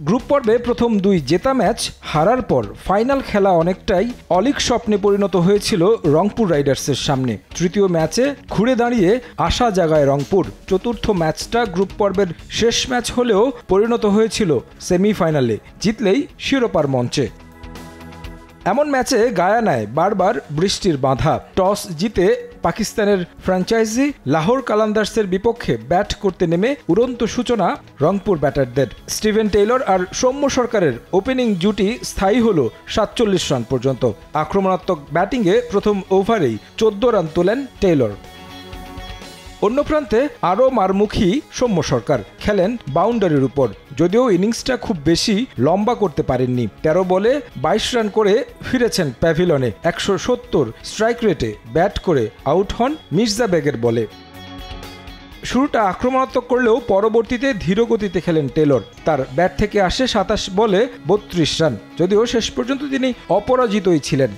Group পর্বে প্রথম 2 জেতা ম্যাচ হারার পর ফাইনাল খেলা অনেকটাই অলীক স্বপ্নে পরিণত হয়েছিল রংপুর রাইডার্সের সামনে। তৃতীয় ম্যাচে ঘুরে দাঁড়িয়ে আশা জাগায় রংপুর। চতুর্থ ম্যাচটা গ্রুপ পর্বের শেষ ম্যাচ হলেও পরিণত হয়েছিল সেমিফাইনালে, জিতলেই শিরোপার মঞ্চে। এমন ম্যাচে গায়ানায় বারবার বৃষ্টির বাধা। টস জিতে পাকিস্তানের ফ্র্যাঞ্চাইজি লাহোর কালান্দার্সের বিপক্ষে ব্যাট করতে নেমে উড়ন্ত সূচনা রংপুর ব্যাটারদের। স্টিভেন টেইলর আর সৌম্য সরকারের ওপেনিং জুটি স্থায়ী হল 47 রান পর্যন্ত। আক্রমণাত্মক ব্যাটিংয়ে প্রথম ওভারেই 14 রান তোলেন টেইলর। অন্য প্রান্তে আরও মারমুখী সৌম্য সরকার খেলেন বাউন্ডারির উপর। যদিও ইনিংসটা খুব বেশি লম্বা করতে পারেননি। 13 বলে 22 রান করে ফিরেছেন প্যাভিলনে। 170 স্ট্রাইক রেটে ব্যাট করে আউট হন মির্জা বেগের বলে। শুরুটা আক্রমণাত্মক করলেও পরবর্তীতে ধীরগতিতে খেলেন টেলর। তার ব্যাট থেকে আসে 27 বলে 32 রান। যদিও শেষ পর্যন্ত তিনি অপরাজিতই ছিলেন।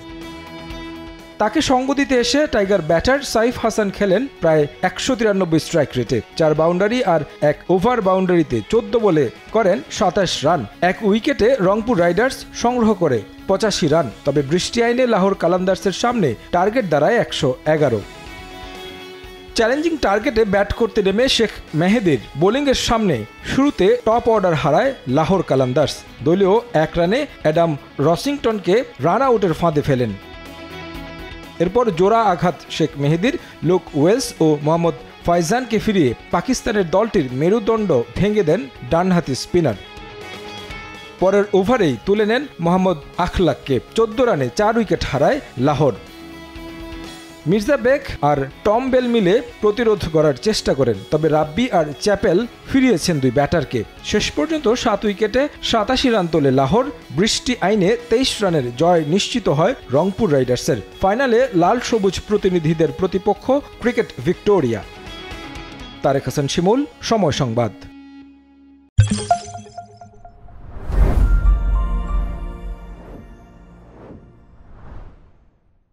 তাকে সঙ্গ দিতে এসে টাইগার ব্যাটার সাইফ হাসান খেলেন প্রায় 193 স্ট্রাইক রেটে। 4 বাউন্ডারি আর 1 ওভার বাউন্ডারিতে 14 বলে করেন 27 রান। 1 উইকেটে রংপুর রাইডার্স সংগ্রহ করে 85 রান। তবে বৃষ্টি আইনে লাহোর কালান্দার্সের সামনে টার্গেট দাঁড়ায় 111। চ্যালেঞ্জিং টার্গেটে ব্যাট করতে নেমে শেখ মেহেদির বোলিংয়ের সামনে শুরুতে টপ অর্ডার হারায় লাহোর কালান্দার্স। দলীয় 1 রানে অ্যাডাম রসিংটনকে রান আউটের ফাঁদে ফেলেন। এরপর জোড়া আঘাত শেখ মেহেদির লুক ওয়েলস ও মোহাম্মদ ফয়জানকে ফিরিয়ে পাকিস্তানের দলটির মেরুদণ্ড ভেঙে দেন ডানহাতি স্পিনার। পরের ওভারেই তুলে নেন মোহাম্মদ আখলাককে। 14 রানে 4 উইকেট হারায় লাহোর। মির্জা বেগ আর টম বেল মিলে প্রতিরোধ করার চেষ্টা করেন, তবে রাব্বি আর চ্যাপেল ফিরিয়েছেন 2 ব্যাটারকে। শেষ পর্যন্ত 7 উইকেটে 87 রান তোলে লাহোর। বৃষ্টি আইনে 23 রানের জয় নিশ্চিত হয় রংপুর রাইডার্সের। ফাইনালে লাল সবুজ প্রতিনিধিদের প্রতিপক্ষ ক্রিকেট ভিক্টোরিয়া। তারেক হাসান শিমুল, সময় সংবাদ।